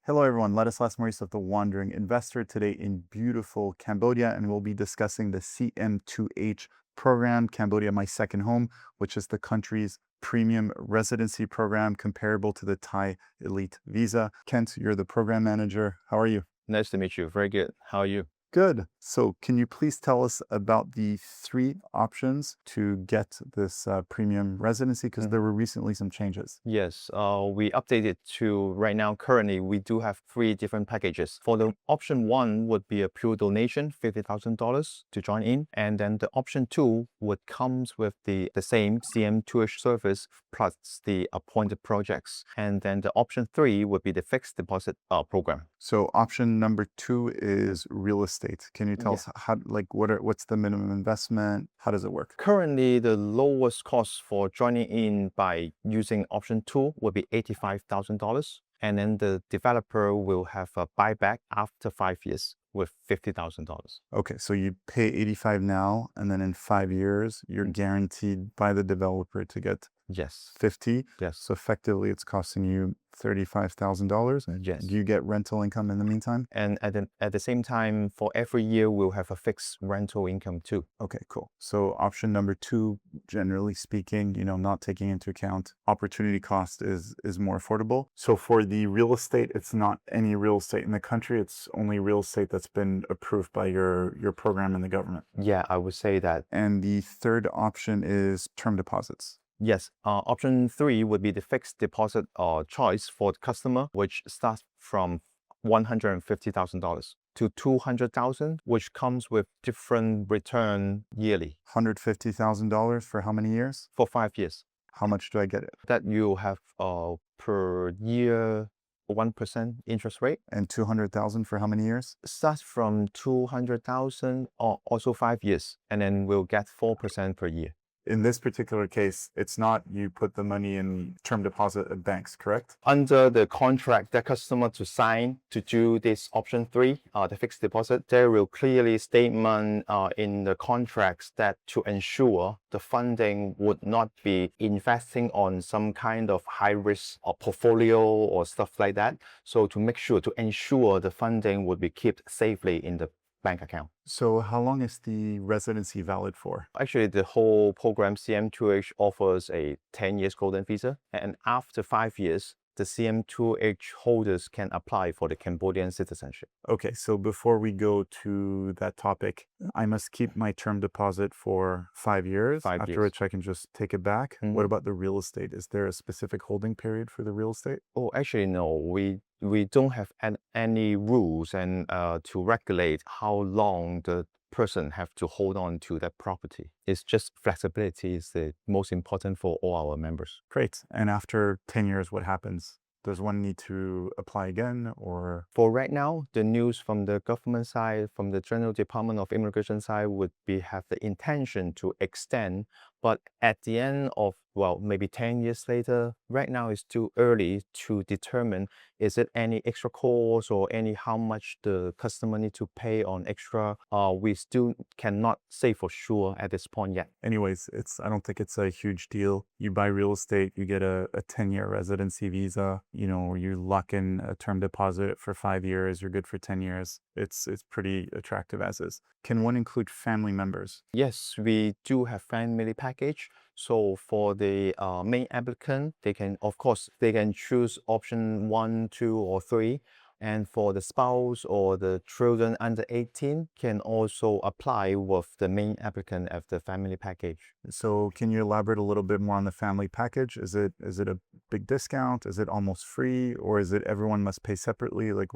Hello everyone, Ladislas Maurice of the Wandering Investor today in beautiful Cambodia, and we'll be discussing the CM2H program, Cambodia My Second Home, which is the country's premium residency program comparable to the Thai Elite Visa. Kent, you're the program manager. How are you? Nice to meet you. Very good. How are you? Good. So can you please tell us about the three options to get this premium residency? Because there were recently some changes. Yes, we updated to right now. Currently, we do have three different packages. For the option one would be a pure donation, $50,000 to join in. And then the option two would comes with the same CM2H service plus the appointed projects. And then the option three would be the fixed deposit program. So option number two is real estate. Can you tell us what's the minimum investment? How does it work? Currently, the lowest cost for joining in by using option two would be $85,000. And then the developer will have a buyback after 5 years with $50,000. Okay, so you pay 85 now, and then in 5 years, you're guaranteed by the developer to get Yes. 50. Yes. So effectively, it's costing you $35,000. Yes. Do you get rental income in the meantime? And at the same time, for every year, we'll have a fixed rental income too. Okay, cool. So option number two, generally speaking, not taking into account opportunity cost is more affordable. So for the real estate, it's not any real estate in the country. It's only real estate that's been approved by your program and the government. Yeah, I would say that. And the third option is term deposits. Yes, option three would be the fixed deposit choice for the customer, which starts from $150,000 to $200,000, which comes with different return yearly. $150,000 for how many years? For 5 years. How much do I get it? That you have per year 1% interest rate. And 200,000 for how many years? Starts from 200,000 or also 5 years, and then we'll get 4% per year. In this particular case, it's not you put the money in term deposit at banks, correct? Under the contract that customer to sign to do this option three, the fixed deposit, there will clearly statement in the contracts that to ensure the funding would not be investing on some kind of high risk or portfolio or stuff like that. So to make sure to ensure the funding would be kept safely in the bank account. So how long is the residency valid for? Actually, the whole program CM2H offers a 10 years golden visa. And after 5 years, the CM2H holders can apply for the Cambodian citizenship. Okay, so before we go to that topic, I must keep my term deposit for 5 years, after which I can just take it back. What about the real estate? Is there a specific holding period for the real estate? Oh, actually, no. We don't have any rules and to regulate how long the person have to hold on to that property. It's just flexibility is the most important for all our members. Great. And after 10 years, what happens? Does one need to apply again, or? For right now, the news from the government side, from the General Department of Immigration side would be have the intention to extend, but at the end of, well, maybe 10 years later, right now it's too early to determine is it any extra cost or any how much the customer need to pay on extra. We still cannot say for sure at this point yet. Anyways, I don't think it's a huge deal. You buy real estate, you get a 10-year residency visa, you lock in a term deposit for 5 years, you're good for 10 years. It's pretty attractive as is. Can one include family members? Yes, we do have family package. So for the main applicant, they can choose option 1, 2, or 3. And for the spouse or the children under 18 can also apply with the main applicant of the family package. So can you elaborate a little bit more on the family package? Is it a big discount? Is it almost free? Or is it everyone must pay separately? Like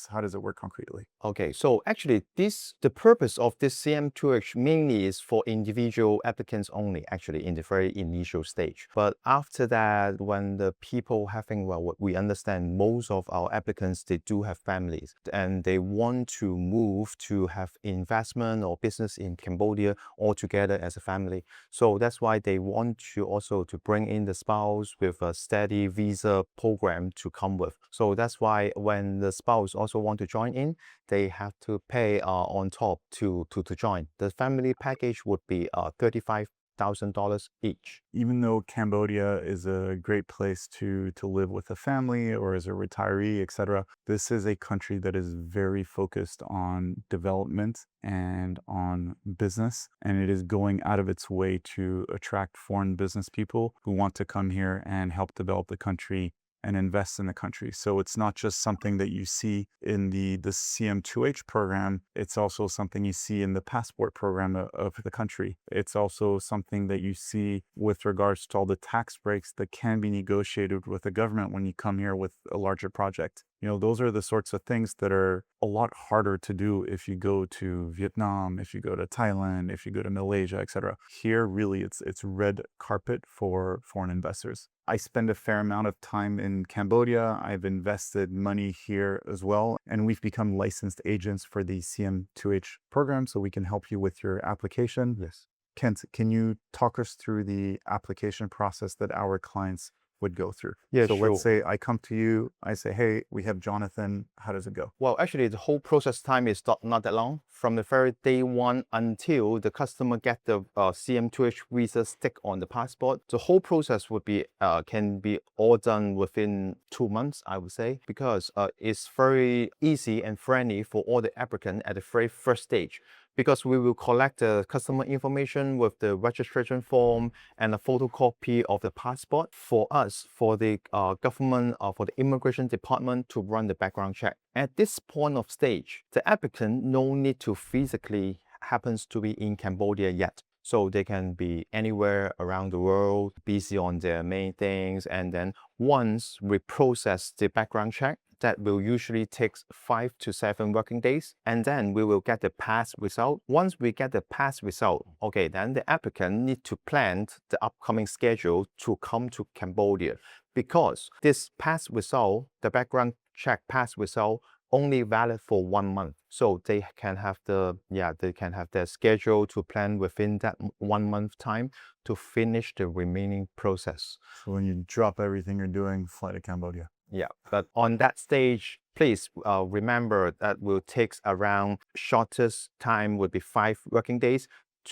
how does it work concretely? Okay, so actually the purpose of this CM2H mainly is for individual applicants only, actually in the very initial stage. But after that, when the people having, well, what we understand, most of our applicants, they do have families and they want to move to have investment or business in Cambodia all together as a family. So that's why they want to also to bring in the spouse with a steady visa program to come with. So that's why when the spouse also want to join in, they have to pay on top to join. The family package would be 35 $5,000 each. Even though Cambodia is a great place to live with a family or as a retiree, etc., this is a country that is very focused on development and on business, and it is going out of its way to attract foreign business people who want to come here and help develop the country and invest in the country. So it's not just something that you see in the CM2H program, it's also something you see in the passport program of the country. It's also something that you see with regards to all the tax breaks that can be negotiated with the government when you come here with a larger project. You know, those are the sorts of things that are a lot harder to do if you go to Vietnam, if you go to Thailand, if you go to Malaysia, etc. Here, really, it's red carpet for foreign investors. I spend a fair amount of time in Cambodia. I've invested money here as well, and we've become licensed agents for the CM2H program, so we can help you with your application. Yes. Kent, can you talk us through the application process that our clients would go through? Yeah, so sure. let's say I come to you, I say, hey, we have Jonathan. How does it go? Well, actually, the whole process time is not that long. From the very day one until the customer get the CM2H visa stick on the passport, the whole process would be can be all done within 2 months, I would say, because it's very easy and friendly for all the applicants at the very first stage. Because we will collect the customer information with the registration form and a photocopy of the passport for us, for the government, for the immigration department to run the background check. At this point of stage, the applicant no need to physically happens to be in Cambodia yet. So they can be anywhere around the world, busy on their main things. And then once we process the background check, that will usually take 5 to 7 working days. And then we will get the pass result. Once we get the pass result, okay, then the applicant need to plan the upcoming schedule to come to Cambodia. Because this pass result, the background check pass result, only valid for 1 month. So they can have their schedule to plan within that 1 month time to finish the remaining process. So when you drop everything you're doing, fly to Cambodia. Yeah, but on that stage, please remember that will take around shortest time would be 5 working days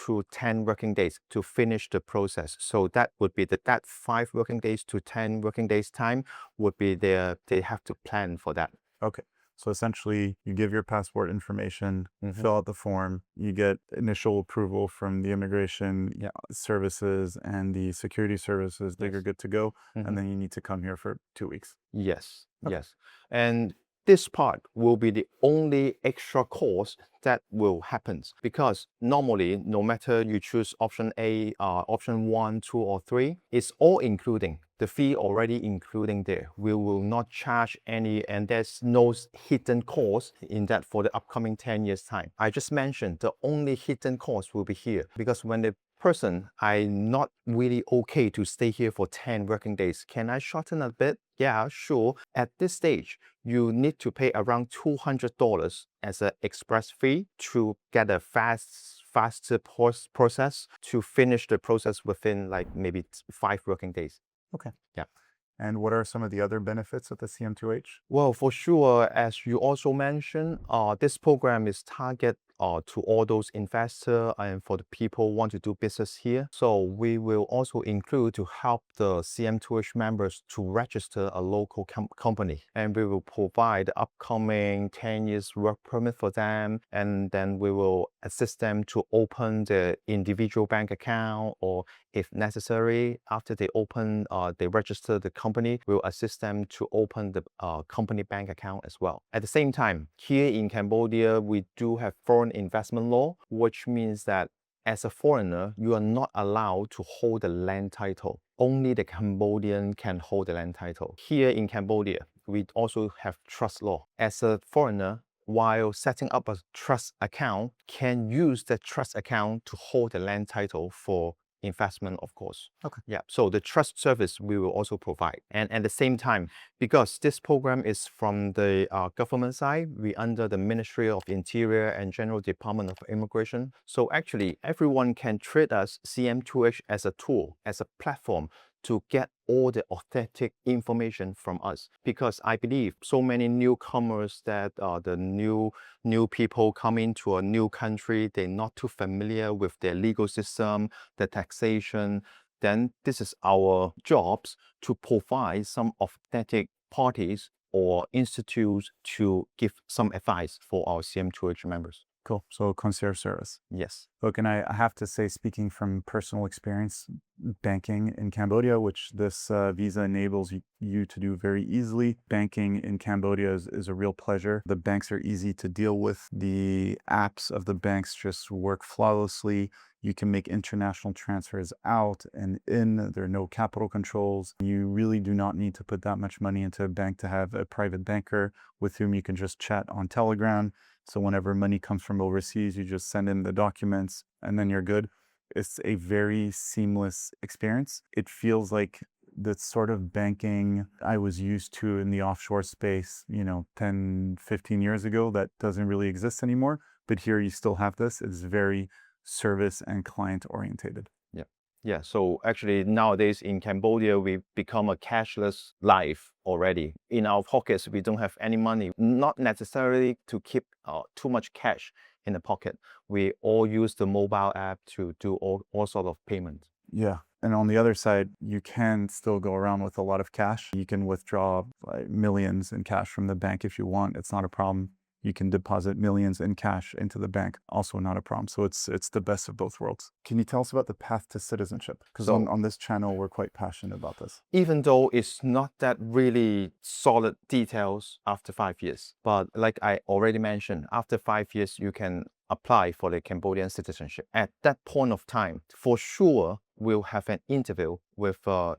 to 10 working days to finish the process. So that would be that 5 working days to 10 working days time would be they have to plan for that. Okay. So essentially, you give your passport information, fill out the form, you get initial approval from the immigration services and the security services that you're good to go, and then you need to come here for 2 weeks. Yes, yes. And this part will be the only extra cost that will happen, because normally, no matter you choose option A, option 1, 2, or 3, it's all including. The fee already including there. We will not charge any, and there's no hidden cost in that for the upcoming 10 years time. I just mentioned the only hidden cost will be here, because when the person, I'm not really okay to stay here for 10 working days. Can I shorten a bit? Yeah, sure. At this stage, you need to pay around $200 as an express fee to get a faster process to finish the process within like maybe 5 working days. Okay. Yeah. And what are some of the other benefits of the CM2H? Well, for sure, as you also mentioned, this program is targeted to all those investors and for the people who want to do business here. So we will also include to help the CM2H members to register a local company. And we will provide the upcoming 10 years work permit for them. And then we will assist them to open the individual bank account, or if necessary, after they register the company, we'll assist them to open the company bank account as well. At the same time, here in Cambodia, we do have foreign investment law, which means that as a foreigner, you are not allowed to hold the land title. Only the Cambodian can hold the land title. Here in Cambodia, we also have trust law. As a foreigner, while setting up a trust account, can use the trust account to hold the land title for investment, of course. Okay. Yeah, so the trust service we will also provide. And at the same time, because this program is from the government side, we under the Ministry of Interior and General Department of Immigration. So actually, everyone can treat us CM2H as a tool, as a platform to get all the authentic information from us, because I believe so many newcomers that the new people come into a new country, they're not too familiar with their legal system, the taxation. Then this is our jobs to provide some authentic parties or institutes to give some advice for our CM2H members. Cool. So concierge service. Yes. Look, and I have to say, speaking from personal experience, banking in Cambodia, which this visa enables you to do very easily. Banking in Cambodia is a real pleasure. The banks are easy to deal with. The apps of the banks just work flawlessly. You can make international transfers out and in. There are no capital controls. You really do not need to put that much money into a bank to have a private banker with whom you can just chat on Telegram. So whenever money comes from overseas, you just send in the documents and then you're good. It's a very seamless experience. It feels like the sort of banking I was used to in the offshore space, 10, 15 years ago, that doesn't really exist anymore. But here you still have this. It's very service and client orientated. Yeah, so actually nowadays in Cambodia, we've become a cashless life already. In our pockets, we don't have any money, not necessarily to keep too much cash in the pocket. We all use the mobile app to do all sort of payments. Yeah. And on the other side, you can still go around with a lot of cash. You can withdraw millions in cash from the bank if you want. It's not a problem. You can deposit millions in cash into the bank, also not a problem. So it's the best of both worlds. Can you tell us about the path to citizenship? Because on this channel, we're quite passionate about this. Even though it's not that really solid details after 5 years, but like I already mentioned, after 5 years, you can apply for the Cambodian citizenship. At that point of time, for sure, we'll have an interview with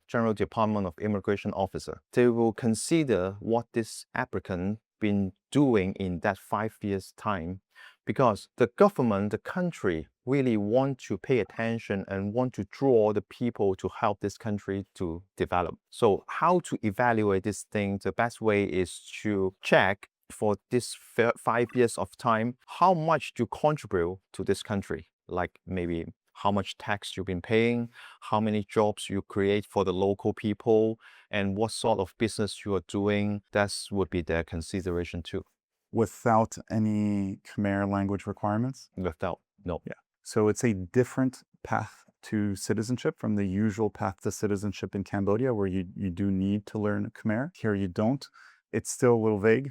General Department of Immigration Officer. They will consider what this applicant been doing in that 5 years time, because the government, the country really want to pay attention and want to draw the people to help this country to develop. So how to evaluate this thing? The best way is to check for this 5 years of time, how much you contribute to this country, like maybe how much tax you've been paying, how many jobs you create for the local people, and what sort of business you are doing. That would be their consideration too. Without any Khmer language requirements? Without, no. Yeah. So it's a different path to citizenship from the usual path to citizenship in Cambodia, where you do need to learn Khmer. Here you don't. It's still a little vague,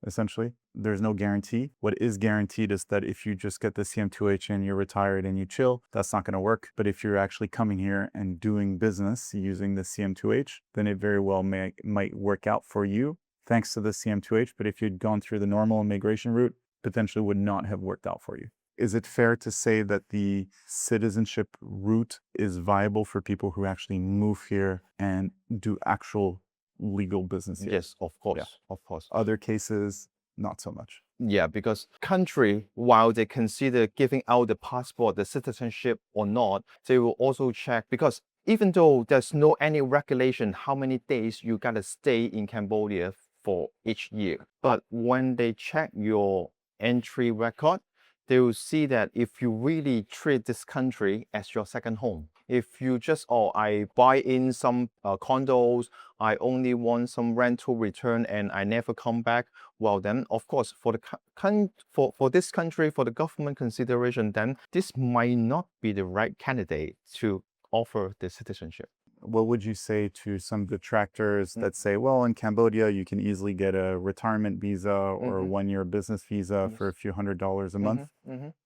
essentially. There's no guarantee. What is guaranteed is that if you just get the CM2H and you're retired and you chill, that's not going to work. But if you're actually coming here and doing business using the CM2H, then it very well might work out for you thanks to the CM2H. But if you'd gone through the normal immigration route, potentially would not have worked out for you. Is it fair to say that the citizenship route is viable for people who actually move here and do actual legal business here? Yes, of course, of course. Other cases, not so much. Yeah, because country, while they consider giving out the passport, the citizenship or not, they will also check, because even though there's no any regulation how many days you gotta stay in Cambodia for each year, but when they check your entry record, they will see that if you really treat this country as your second home, if you just, I buy in some condos, I only want some rental return and I never come back, well then, of course, for this country, for the government consideration, then this might not be the right candidate to offer the citizenship. What would you say to some detractors that say, well, in Cambodia, you can easily get a retirement visa or a one-year business visa for a few $100s a month?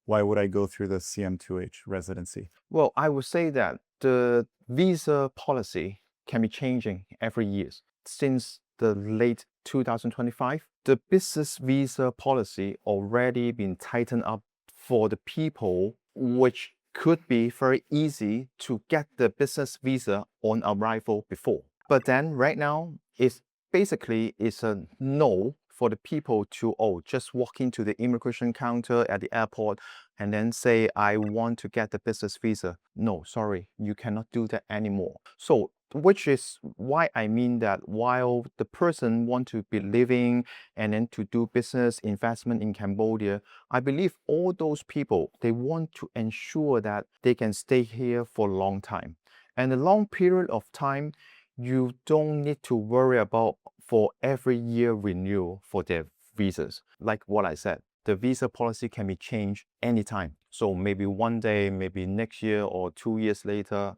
Why would I go through the CM2H residency? Well, I would say that the visa policy can be changing every year. Since the late 2025, the business visa policy already been tightened up for the people, which could be very easy to get the business visa on arrival before. But then right now, it's basically a no for the people to just walk into the immigration counter at the airport and then say, I want to get the business visa. No, sorry, you cannot do that anymore. So which is why I mean that while the person want to be living and then to do business investment in Cambodia, I believe all those people, they want to ensure that they can stay here for a long time. And a long period of time, you don't need to worry about for every year renewal for their visas. Like what I said, the visa policy can be changed anytime. So maybe one day, maybe next year or 2 years later,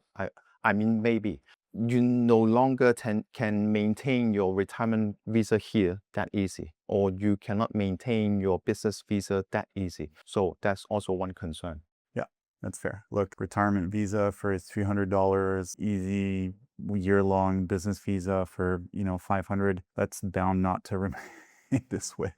I mean maybe you no longer can maintain your retirement visa here that easy, or you cannot maintain your business visa that easy. So that's also one concern. Yeah, that's fair. Look, retirement visa for $300, easy year-long business visa for, $500. That's bound not to remain this way.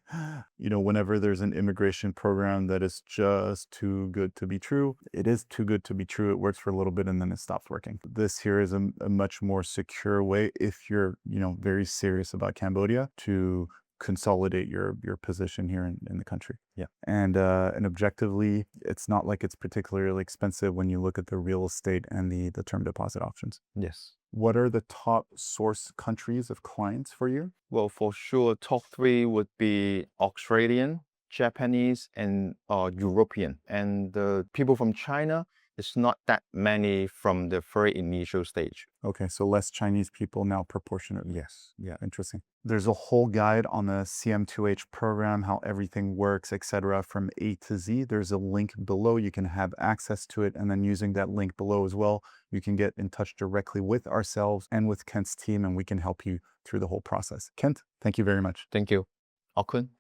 Whenever there's an immigration program that is just too good to be true, it is too good to be true. It works for a little bit and then it stops working. This here is a much more secure way if you're, very serious about Cambodia to consolidate your position here in the country. Yeah. And objectively, it's not like it's particularly expensive when you look at the real estate and the term deposit options. Yes. What are the top source countries of clients for you? Well, for sure, top three would be Australian, Japanese, and European. And the people from China, it's not that many from the very initial stage. Okay, so less Chinese people now proportionately. Yes. Yeah, interesting. There's a whole guide on the CM2H program, how everything works, etc., from A to Z. There's a link below. You can have access to it. And then using that link below as well, you can get in touch directly with ourselves and with Kent's team, and we can help you through the whole process. Kent, thank you very much. Thank you. Okun.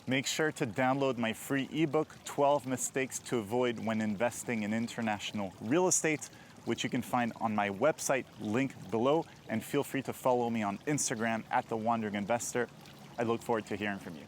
Make sure to download my free ebook, 12 Mistakes to Avoid When Investing in International Real Estate, which you can find on my website, link below. And feel free to follow me on Instagram @TheWandering Investor. I look forward to hearing from you.